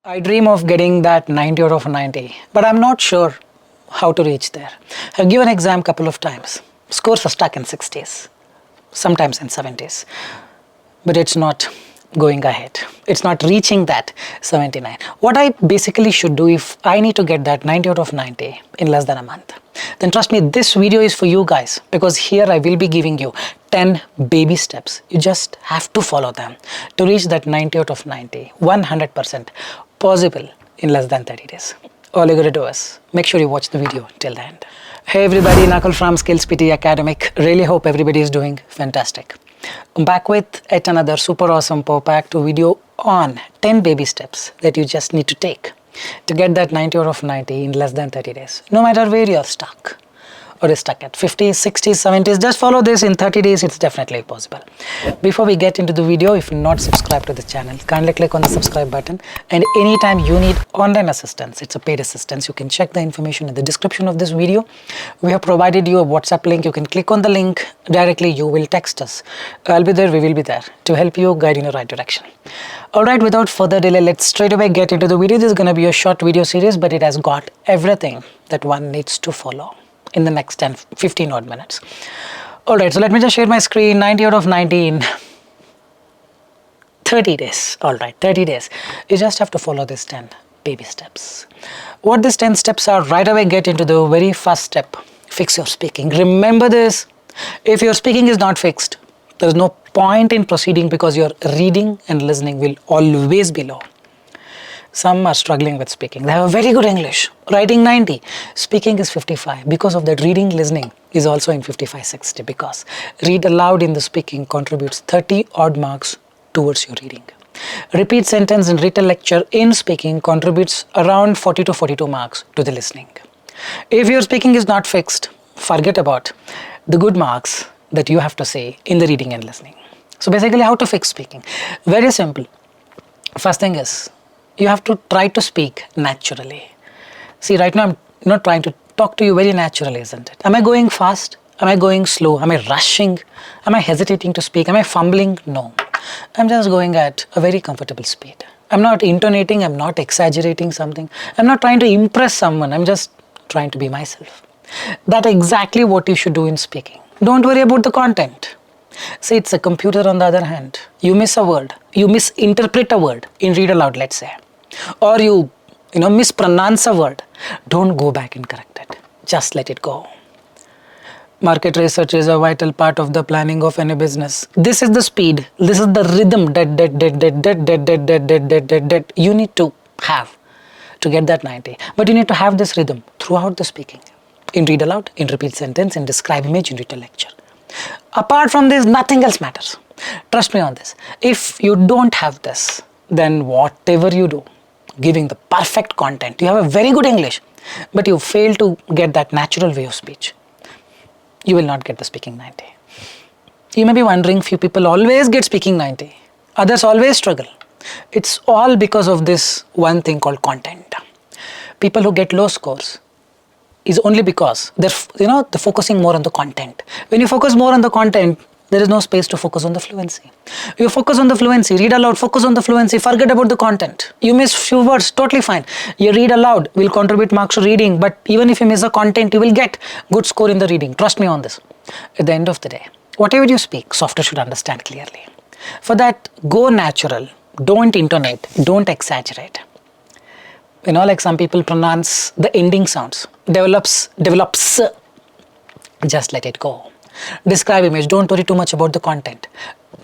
I dream of getting that 90 out of 90, but I'm not sure how to reach there. I've given exam couple of times. Scores are stuck in 60s, sometimes in 70s, but it's not going ahead. It's not reaching that 79. What I basically should do if I need to get that 90 out of 90 in less than a month, then trust me, this video is for you guys, because here I will be giving you 10 baby steps. You just have to follow them to reach that 90 out of 90, 100% possible in less than 30 days. All you gotta do is make sure you watch the video till the end. Hey everybody, Nakul from SKILLS PTE ACADEMIC. Really hope everybody is doing fantastic. I'm back with yet another super awesome power-packed video on 10 baby steps that you just need to take to get that 90 out of 90 in less than 30 days. No matter where you're stuck, or is stuck at 50s, 60s, 70s, just follow this. In 30 days, it's definitely possible. Before we get into the video, if you're not subscribed to the channel, kindly click on the subscribe button. And anytime you need online assistance, it's a paid assistance, you can check the information in the description of this video. We have provided you a WhatsApp link. You can click on the link directly. You will text us. I'll be there. We will be there to help you, guide in the right direction. Alright, without further delay, let's straight away get into the video. This is going to be a short video series, but it has got everything that one needs to follow in the next 10-15 odd minutes. Alright, so let me just share my screen. 90 out of 90 in 30 days. Alright, 30 days. You just have to follow these 10 baby steps. What these 10 steps are, right away get into the very first step. Fix your speaking. Remember this, if your speaking is not fixed, there is no point in proceeding, because your reading and listening will always be low. Some are struggling with speaking. They have a very good English. Writing 90. Speaking is 55. Because of that, reading, listening is also in 55-60. Because read aloud in the speaking contributes 30 odd marks towards your reading. Repeat sentence in written lecture in speaking contributes around 40 to 42 marks to the listening. If your speaking is not fixed, forget about the good marks that you have to say in the reading and listening. So basically, how to fix speaking? Very simple. First thing is, you have to try to speak naturally. See, right now I'm not trying to talk to you very naturally, isn't it? Am I going fast? Am I going slow? Am I rushing? Am I hesitating to speak? Am I fumbling? No. I'm just going at a very comfortable speed. I'm not intonating. I'm not exaggerating something. I'm not trying to impress someone. I'm just trying to be myself. That's exactly what you should do in speaking. Don't worry about the content. See, it's a computer on the other hand. You miss a word. You misinterpret a word in read aloud, let's say. Or you mispronounce a word. Don't go back and correct it. Just let it go. Market research is a vital part of the planning of any business. This is the speed. This is the rhythm that you need to have to get that 90. But you need to have this rhythm throughout the speaking. In read aloud, in repeat sentence, in describe image, in written lecture. Apart from this, nothing else matters. Trust me on this. If you don't have this, then whatever you do, giving the perfect content, you have a very good English, but you fail to get that natural way of speech, you will not get the speaking 90. You may be wondering, few people always get speaking 90, others always struggle. It's all because of this one thing called content. People who get low scores is only because they're focusing more on the content. When you focus more on the content, there is no space to focus on the fluency. You focus on the fluency, read aloud, focus on the fluency, forget about the content. You miss few words, totally fine. You read aloud, will contribute marks to reading, but even if you miss the content, you will get good score in the reading. Trust me on this. At the end of the day, whatever you speak, software should understand clearly. For that, go natural. Don't intonate, don't exaggerate. Like some people pronounce the ending sounds. Develops, just let it go. Describe image, don't worry too much about the content.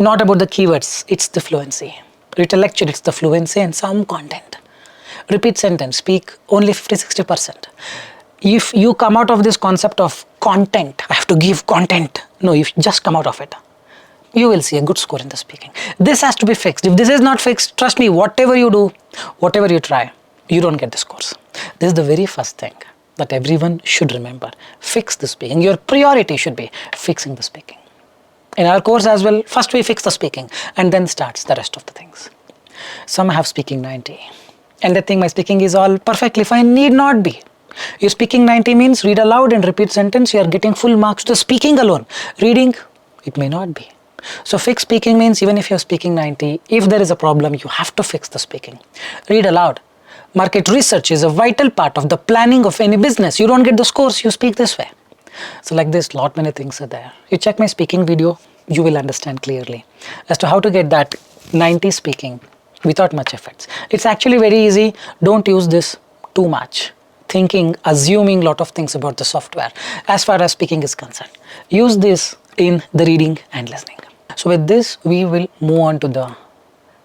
Not about the keywords, it's the fluency. Written lecture, it's the fluency and some content. Repeat sentence, speak only 50-60%. If you come out of this concept of content, I have to give content. No, you just come out of it. You will see a good score in the speaking. This has to be fixed. If this is not fixed, trust me, whatever you do, whatever you try, you don't get the scores. This is the very first thing that everyone should remember. Fix the speaking. Your priority should be fixing the speaking. In our course as well, first we fix the speaking and then starts the rest of the things. Some have speaking 90 and they think my speaking is all perfectly fine. Need not be. Your speaking 90 means read aloud and repeat sentence. You are getting full marks to speaking alone. Reading, it may not be. So fix speaking means even if you're speaking 90, if there is a problem, you have to fix the speaking. Read aloud. Market research is a vital part of the planning of any business. You don't get the scores, you speak this way. So like this, lot many things are there. You check my speaking video, you will understand clearly as to how to get that 90 speaking without much efforts. It's actually very easy. Don't use this too much, thinking, assuming lot of things about the software as far as speaking is concerned. Use this in the reading and listening. So with this, we will move on to the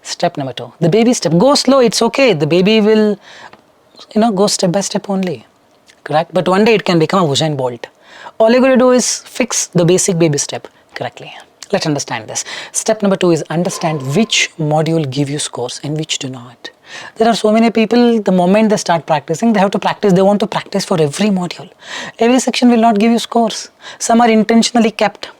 step number 2, the baby step. Go slow, it's okay. The baby will, go step by step only, correct? But one day it can become a Usain Bolt. All you're going to do is fix the basic baby step correctly. Let's understand this. Step number 2 is understand which module give you scores and which do not. There are so many people, the moment they start practicing, they have to practice. They want to practice for every module. Every section will not give you scores. Some are intentionally kept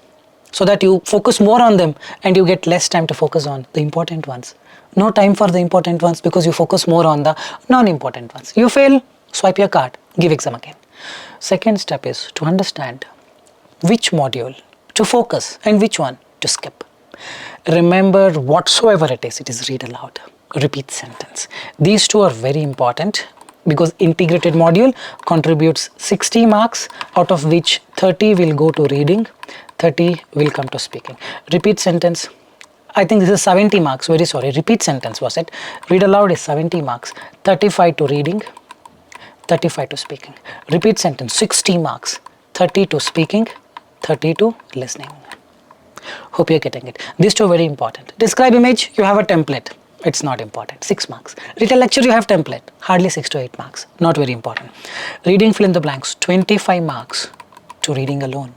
so that you focus more on them and you get less time to focus on the important ones. No time for the important ones because you focus more on the non-important ones. You fail, swipe your card, give exam again. Second step is to understand which module to focus and which one to skip. Remember, whatsoever it is read aloud, repeat sentence. These two are very important because integrated module contributes 60 marks, out of which 30 will go to reading, 30 will come to speaking. Repeat sentence, I think this is 70 marks, very sorry, repeat sentence was it. Read aloud is 70 marks, 35 to reading, 35 to speaking. Repeat sentence, 60 marks, 30 to speaking, 30 to listening. Hope you're getting it. These two are very important. Describe image, you have a template. It's not important, 6 marks. Read a lecture, you have template, hardly 6 to 8 marks, not very important. Reading fill in the blanks, 25 marks to reading alone.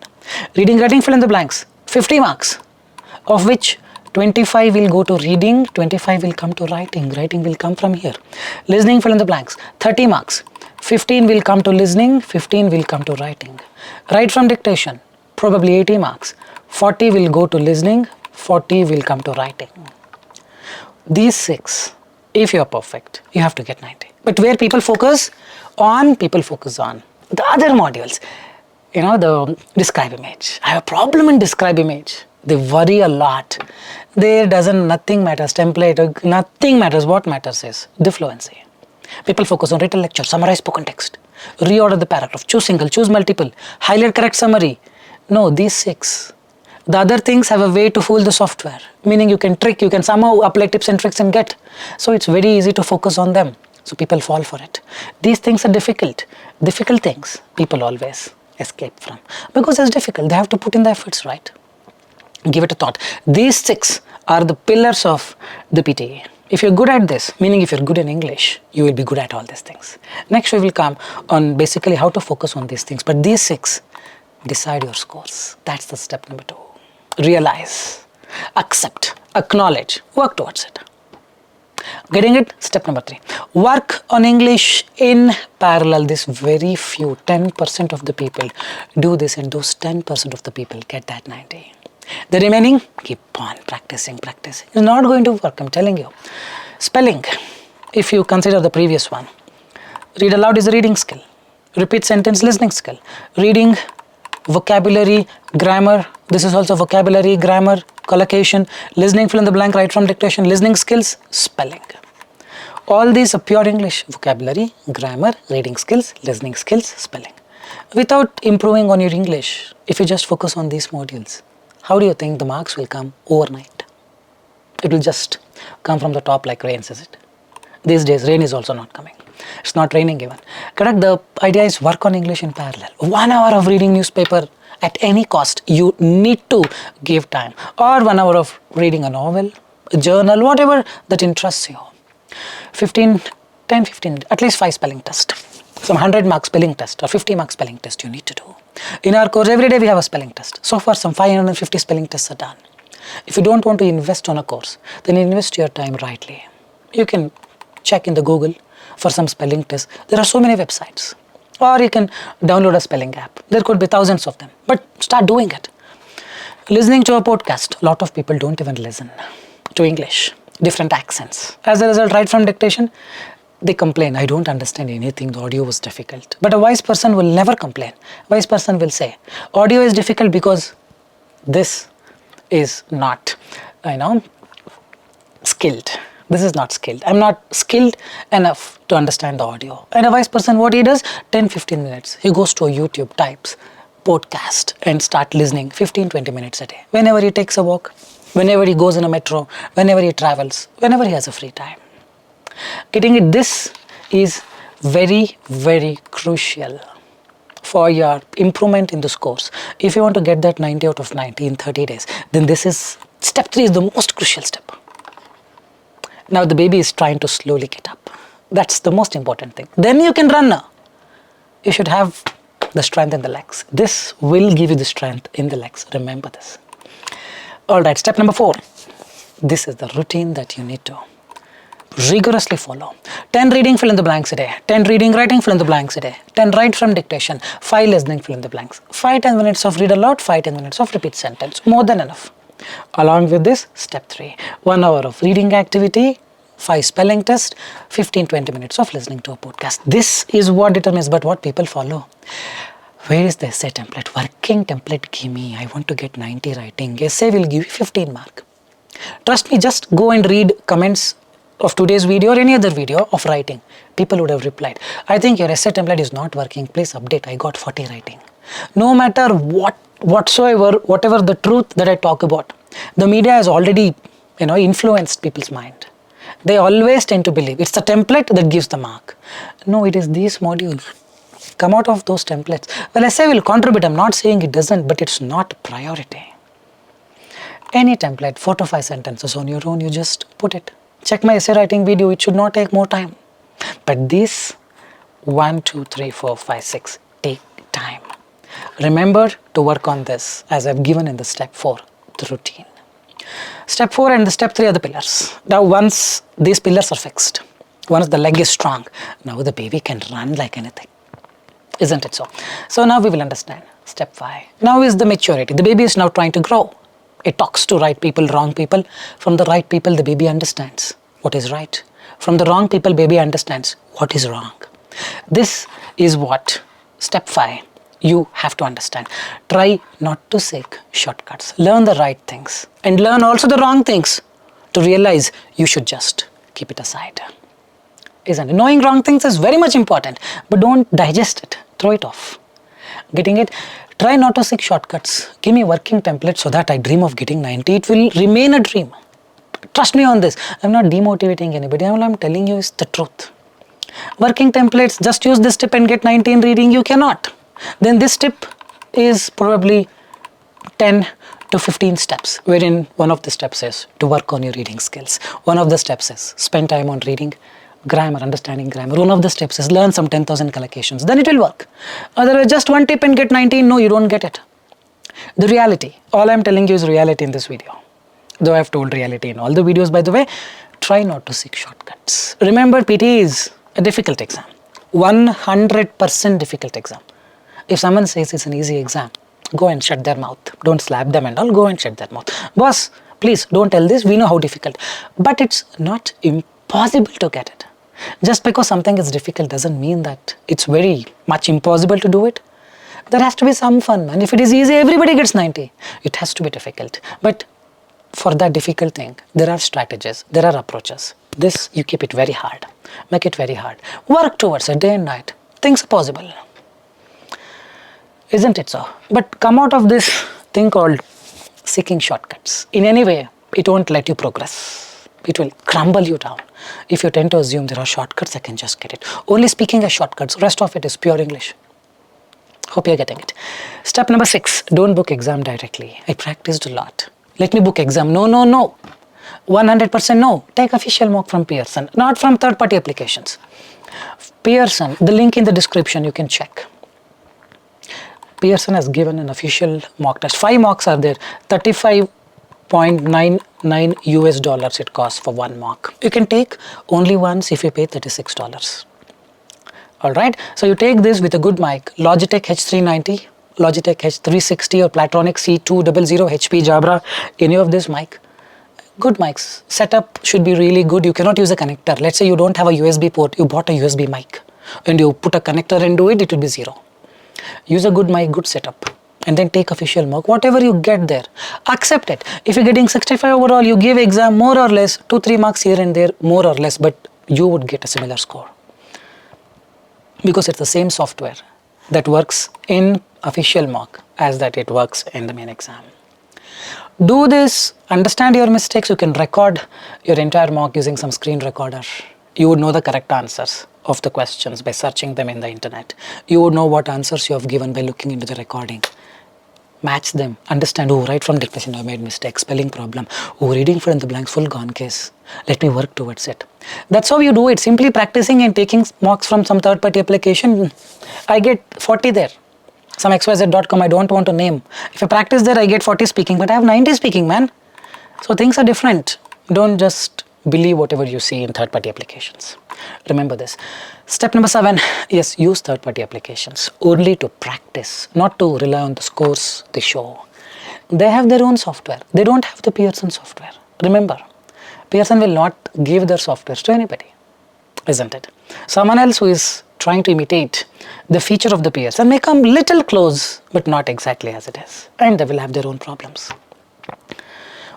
Reading writing fill in the blanks, 50 marks, of which 25 will go to reading, 25 will come to writing, writing will come from here. Listening fill in the blanks, 30 marks, 15 will come to listening, 15 will come to writing. Write from dictation, probably 80 marks, 40 will go to listening, 40 will come to writing. These 6, if you're perfect, you have to get 90. But where people focus on the other modules. The describe image. I have a problem in describe image. They worry a lot. Nothing matters, template, nothing matters. What matters is the fluency. People focus on written lecture, summarize spoken text, reorder the paragraph, choose single, choose multiple, highlight correct summary. No, these 6. The other things have a way to fool the software, meaning you can somehow apply tips and tricks and get. So it's very easy to focus on them. So people fall for it. These things are difficult. Difficult things people always escape from because it's difficult. They have to put in the efforts, right? Give it a thought. These 6 are the pillars of the PTE. If you're good at this, meaning if you're good in English, you will be good at all these things. Next we will come on basically how to focus on these things. But these 6, decide your scores. That's the step number 2. Realize, accept, acknowledge, work towards it. Getting it? Step number 3. Work on English in parallel. This very few, 10% of the people do this, and those 10% of the people get that 90. The remaining, keep on practicing. It's not going to work, I'm telling you. Spelling, if you consider the previous one. Read aloud is a reading skill. Repeat sentence, listening skill. Reading, vocabulary, grammar. This is also vocabulary, grammar, collocation. Listening, fill in the blank, write from dictation. Listening skills, spelling. All these are pure English. Vocabulary, grammar, reading skills, listening skills, spelling. Without improving on your English, if you just focus on these modules, how do you think the marks will come overnight? It will just come from the top like rain, is it? These days, rain is also not coming. It's not raining even. Correct? The idea is work on English in parallel. 1 hour of reading newspaper at any cost. You need to give time. Or 1 hour of reading a novel, a journal, whatever that interests you. 10, 15, at least 5 spelling tests. Some 100 mark spelling test or 50 mark spelling test you need to do. In our course, every day we have a spelling test. So far, some 550 spelling tests are done. If you don't want to invest on a course, then invest your time rightly. You can check in the Google for some spelling tests. There are so many websites. Or you can download a spelling app. There could be thousands of them. But start doing it. Listening to a podcast. A lot of people don't even listen to English. Different accents. As a result, right from dictation, they complain, I don't understand anything, the audio was difficult. But a wise person will never complain. A wise person will say, audio is difficult because this is not, skilled. This is not skilled. I'm not skilled enough to understand the audio. And a wise person, what he does, 10-15 minutes. He goes to a YouTube, types podcast and start listening 15-20 minutes a day. Whenever he takes a walk, whenever he goes in a metro, whenever he travels, whenever he has a free time. Getting it, this is very, very crucial for your improvement in this course. If you want to get that 90 out of 90 in 30 days, then this is, step 3 is the most crucial step. Now the baby is trying to slowly get up. That's the most important thing. Then you can run now. You should have the strength in the legs. This will give you the strength in the legs. Remember this. Alright, step number 4. This is the routine that you need to rigorously follow. 10 reading, fill in the blanks a day. 10 reading, writing, fill in the blanks a day. 10 write from dictation. 5 listening, fill in the blanks. 5-10 minutes of read aloud, 5-10 minutes of repeat sentence. More than enough. Along with this, step 3. 1 hour of reading activity, 5 spelling test, 15-20 minutes of listening to a podcast. This is what determines but what people follow. Where is the essay template? Working template, give me. I want to get 90 writing. Essay will give you 15 mark. Trust me, just go and read comments of today's video or any other video of writing. People would have replied, I think your essay template is not working. Please update. I got 40 writing. No matter whatever the truth that I talk about, the media has already influenced people's mind. They always tend to believe it's the template that gives the mark. No, it is these modules. Come out of those templates. Well, essay will contribute. I'm not saying it doesn't, but it's not priority. Any template, 4 to 5 sentences on your own, you just put it. Check my essay writing video. It should not take more time. But these 1, 2, 3, 4, 5, 6 take time. Remember to work on this as I've given in the step 4, the routine. Step 4 and the step 3 are the pillars. Now once these pillars are fixed, once the leg is strong, now the baby can run like anything. Isn't it so? So now we will understand. Step 5. Now is the maturity. The baby is now trying to grow. It talks to right people, wrong people. From the right people, the baby understands what is right. From the wrong people, baby understands what is wrong. This is what step 5 you have to understand. Try not to seek shortcuts. Learn the right things and learn also the wrong things to realize you should just keep it aside. Isn't it? Knowing wrong things is very much important, but don't digest it. Throw it off. Getting it? Try not to seek shortcuts. Give me a working template so that I dream of getting 90. It will remain a dream. Trust me on this. I'm not demotivating anybody. All I'm telling you is the truth. Working templates, just use this tip and get 90 in reading. You cannot. Then this tip is probably 10 to 15 steps, wherein one of the steps is to work on your reading skills. One of the steps is spend time on reading grammar, understanding grammar. One of the steps is learn some 10,000 collocations. Then it will work. Otherwise, just one tip and get 19. No, you don't get it. The reality. All I'm telling you is reality in this video. Though I've told reality in all the videos, by the way, try not to seek shortcuts. Remember, PTE is a difficult exam. 100% difficult exam. If someone says it's an easy exam, go and shut their mouth. Don't slap them and all. Go and shut their mouth. Boss, please don't tell this. We know how difficult. But it's not impossible to get it. Just because something is difficult doesn't mean that it's very much impossible to do it. There has to be some fun, man. If it is easy, everybody gets 90. It has to be difficult. But for that difficult thing, there are strategies, there are approaches. This, you keep it very hard. Make it very hard. Work towards it day and night. Things are possible. Isn't it so? But come out of this thing called seeking shortcuts. In any way, it won't let you progress. It will crumble you down. If you tend to assume there are shortcuts, I can just get it. Only speaking as shortcuts, rest of it is pure English. Hope you're getting it. Step number 6, don't book exam directly. I practiced a lot. Let me book exam. No, no, no. 100% no. Take official mock from Pearson, not from third-party applications. Pearson, the link in the description, you can check. Pearson has given an official mock test. 5 mocks are there. $35.99 US it costs for 1 mock. You can take only once if you pay $36. Alright, so you take this with a good mic, Logitech H390, Logitech H360 or Platronic C200 HP Jabra, any of this mic. Good mics. Setup should be really good. You cannot use a connector. Let's say you don't have a USB port, you bought a USB mic and you put a connector and do it, it will be 0. Use a good mic, good setup. and then take official mock. Whatever you get there, accept it. If you're getting 65 overall, you give exam more or less, 2-3 marks here and there, more or less, but you would get a similar score. Because it's the same software that works in official mock as that it works in the main exam. Do this, understand your mistakes. You can record your entire mock using some screen recorder. You would know the correct answers of the questions by searching them in the internet. You would know what answers you have given by looking into the recording. Match them, understand, oh, right from definition I made mistake, spelling problem, oh, reading fill in the blanks, full gone case. Let me work towards it. That's how you do it, simply practicing and taking mocks from some third-party application. I get 40 there. Some xyz.com I don't want to name. If I practice there, I get 40 speaking, but I have 90 speaking, man. So things are different. Don't just believe whatever you see in third-party applications. Remember this. Step number 7, yes, use third-party applications only to practice, not to rely on the scores they show. They have their own software. They don't have the Pearson software. Remember, Pearson will not give their softwares to anybody, isn't it? Someone else who is trying to imitate the feature of the Pearson may come little close, but not exactly as it is, and they will have their own problems.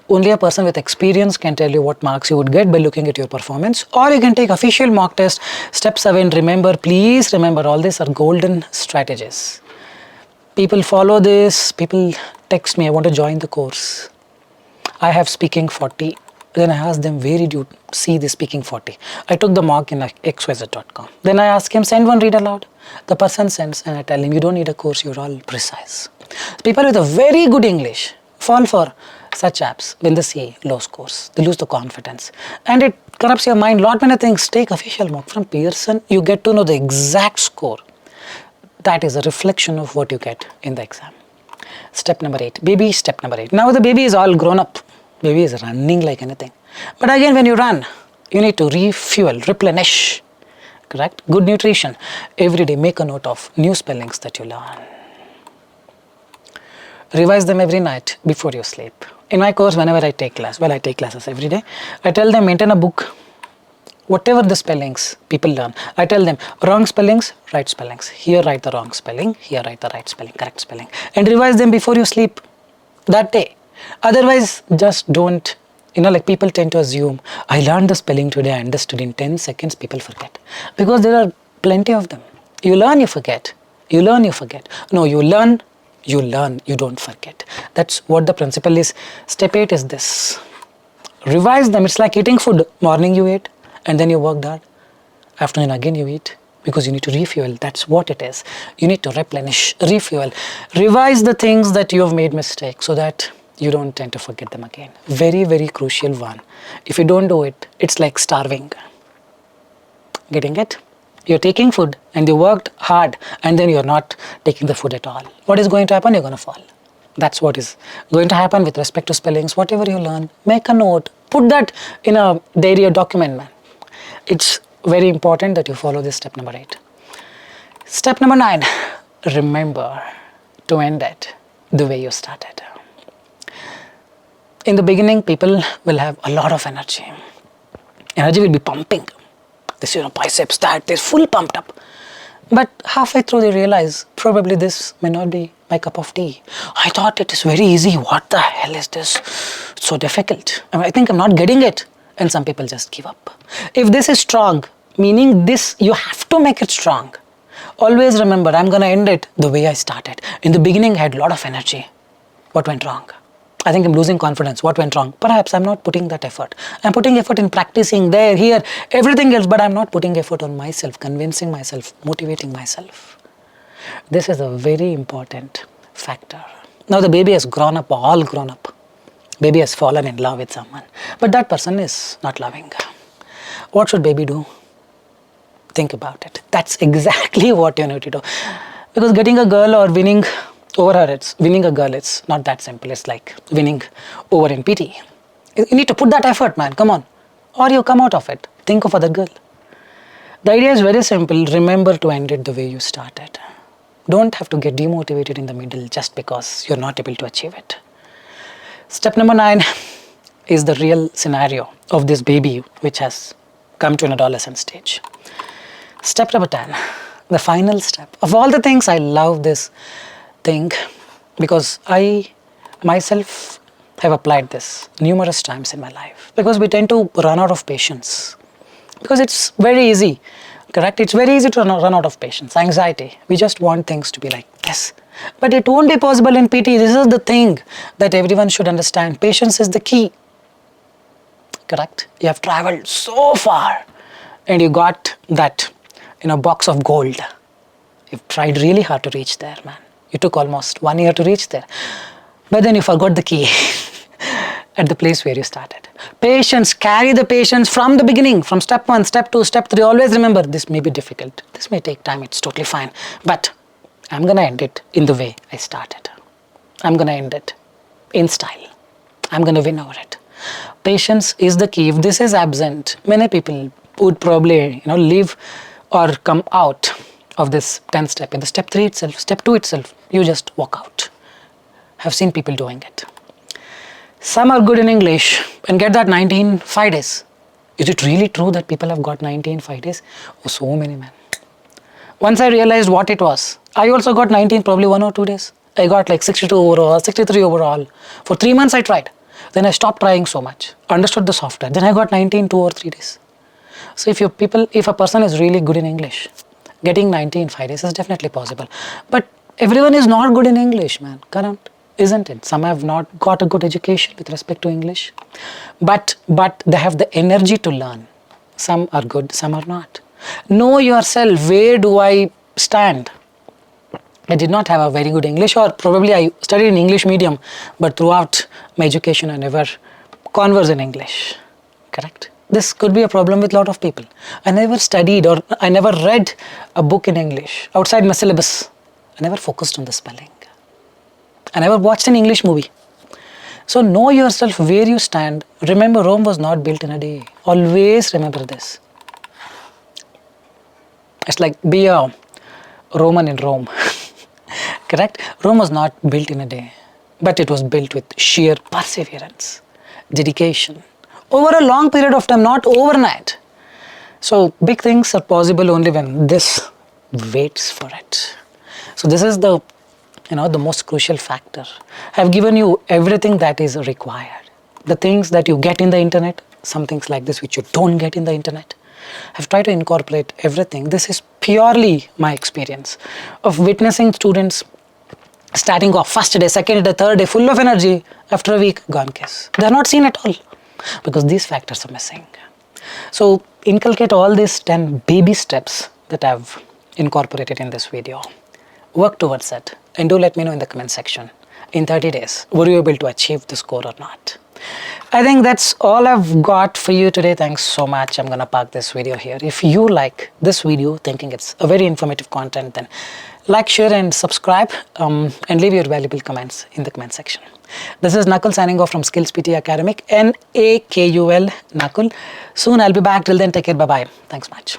Only a person with experience can tell you what marks you would get by looking at your performance, or you can take official mock test. Step 7, remember, please remember, all these are golden strategies. People follow this, people text me, I want to join the course. I have speaking 40. Then I ask them, where did you see the speaking 40? I took the mock in xyz.com. Then I ask him, send one read aloud. The person sends and I tell him, you don't need a course, you're all precise. People with a very good English fall for such apps when they see low scores. They lose the confidence. And it corrupts your mind. Lot many things. Take official mock from Pearson. You get to know the exact score. That is a reflection of what you get in the exam. Step number 8. Baby step number 8. Now the baby is all grown up. Baby is running like anything. But again, when you run, you need to refuel, replenish. Correct? Good nutrition. Every day make a note of new spellings that you learn. Revise them every night before you sleep. In my course, whenever I take class, well, I take classes every day, I tell them maintain a book. Whatever the spellings people learn, I tell them wrong spellings, right spellings. Here write the wrong spelling, here write the right spelling, correct spelling. And revise them before you sleep that day. Otherwise, just don't, like people tend to assume, I learned the spelling today, I understood in 10 seconds, people forget. Because there are plenty of them. You learn, you forget. You learn, you forget. No, you learn, you don't forget. That's what the principle is. Step 8 is this. Revise them. It's like eating food. Morning you eat and then you worked hard. Afternoon again you eat because you need to refuel. That's what it is. You need to replenish, refuel. Revise the things that you have made mistakes so that you don't tend to forget them again. Very, very crucial one. If you don't do it, it's like starving. Getting it? You're taking food and you worked hard and then you're not taking the food at all. What is going to happen? You're going to fall. That's what is going to happen with respect to spellings. Whatever you learn, make a note. Put that in a diary or document, man. It's very important that you follow this step number 8. Step number 9. Remember to end it the way you started. In the beginning, people will have a lot of energy. Energy will be pumping. This, biceps, that, they're full pumped up. But halfway through they realize, probably this may not be my cup of tea. I thought it is very easy. What the hell is this? It's so difficult. I think I'm not getting it. And some people just give up. If this is strong, meaning this, you have to make it strong. Always remember, I'm going to end it the way I started. In the beginning, I had a lot of energy. What went wrong? I think I'm losing confidence. What went wrong? Perhaps I'm not putting that effort. I'm putting effort in practicing there, here, everything else, but I'm not putting effort on myself, convincing myself, motivating myself. This is a very important factor. Now the baby has grown up, all grown up. Baby has fallen in love with someone, but that person is not loving. What should baby do? Think about it. That's exactly what you need to do. Because getting a girl or winning over her, winning a girl, it's not that simple. It's like winning over in PT. You need to put that effort, man. Come on. Or you come out of it. Think of other girl. The idea is very simple. Remember to end it the way you started. Don't have to get demotivated in the middle just because you're not able to achieve it. Step number 9 is the real scenario of this baby which has come to an adolescent stage. Step number 10, the final step. Of all the things, I love this thing. because I myself have applied this numerous times in my life, because we tend to run out of patience, because it's very easy, correct? It's very easy to run out of patience, anxiety. We just want things to be like this, but it won't be possible in PT. This is the thing that everyone should understand. Patience is the key, correct? You have traveled so far and you got that box of gold. You've tried really hard to reach there, man. You took almost 1 year to reach there, but then you forgot the key at the place where you started. Patience, carry the patience from the beginning, from step 1, step 2, step 3. Always remember, this may be difficult, this may take time, it's totally fine, but I'm gonna end it in the way I started. I'm gonna end it in style. I'm gonna win over it. Patience is the key. If this is absent, many people would probably leave or come out of this 10th step. In the step 3 itself, step 2 itself, you just walk out. I've seen people doing it. Some are good in English and get that 19 5 days. Is it really true that people have got 19 5 days? Oh, so many, man. Once I realized what it was, I also got 19 probably 1 or 2 days. I got like 62 overall, 63 overall. For 3 months I tried. Then I stopped trying so much, understood the software. Then I got 19 2 or 3 days. So if a person is really good in English, getting 19 5 days is definitely possible. But everyone is not good in English, man. Correct? Isn't it? Some have not got a good education with respect to English, but they have the energy to learn. Some are good, some are not. Know yourself. Where do I stand? I did not have a very good English, or probably I studied in English medium, but throughout my education I never conversed in English. Correct? This could be a problem with a lot of people. I never studied or I never read a book in English outside my syllabus. I never focused on the spelling. I never watched an English movie. So know yourself, where you stand. Remember, Rome was not built in a day. Always remember this. It's like be a Roman in Rome. Correct? Rome was not built in a day, but it was built with sheer perseverance, dedication, over a long period of time, not overnight. So big things are possible only when this waits for it. So this is the most crucial factor. I've given you everything that is required. The things that you get in the internet, some things like this which you don't get in the internet. I've tried to incorporate everything. This is purely my experience of witnessing students starting off first day, second day, third day, full of energy. After a week, gone case. They're not seen at all because these factors are missing. So inculcate all these 10 baby steps that I've incorporated in this video. Work towards it, and do let me know in the comment section. In 30 days, were you able to achieve this goal or not? I think that's all I've got for you today. Thanks so much. I'm gonna park this video here. If you like this video, thinking it's a very informative content, then like, share and subscribe, and leave your valuable comments in the comment section. This is Nakul signing off from SKILLS PTE Academic, Nakul, Nakul. Soon I'll be back. Till then, take care. Bye-bye. Thanks much.